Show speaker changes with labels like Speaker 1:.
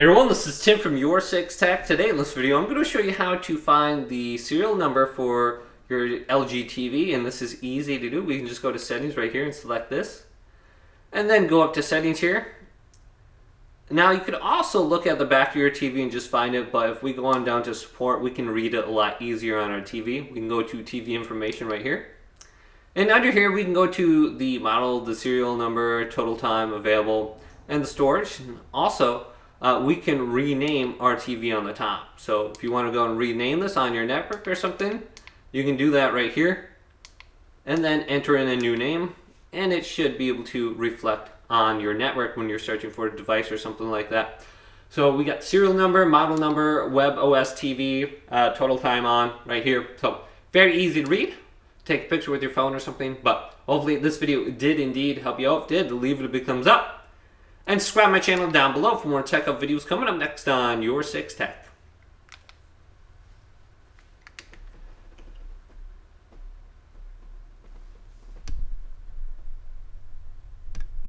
Speaker 1: Hey everyone, this is Tim from Your Six Tech. Today in this video, I'm going to show you how to find the serial number for your LG TV, and this is easy to do. We can just go to settings right here and select this, and then go up to settings here. Now you could also look at the back of your TV and just find it, but if we go on down to support, we can read it a lot easier on our TV. We can go to TV information right here. And under here, we can go to the model, the serial number, total time available, and the storage. Also, we can rename our TV on the top. So if you want to go and rename this on your network or something, you can do that right here. And then enter in a new name, and it should be able to reflect on your network when you're searching for a device or something like that. So we got serial number, model number, web OS TV, total time on right here. So very easy to read. Take a picture with your phone or something. But hopefully this video did indeed help you out. If it did, leave it a big thumbs up. And subscribe to my channel down below for more tech up videos coming up next on Your Six Tech.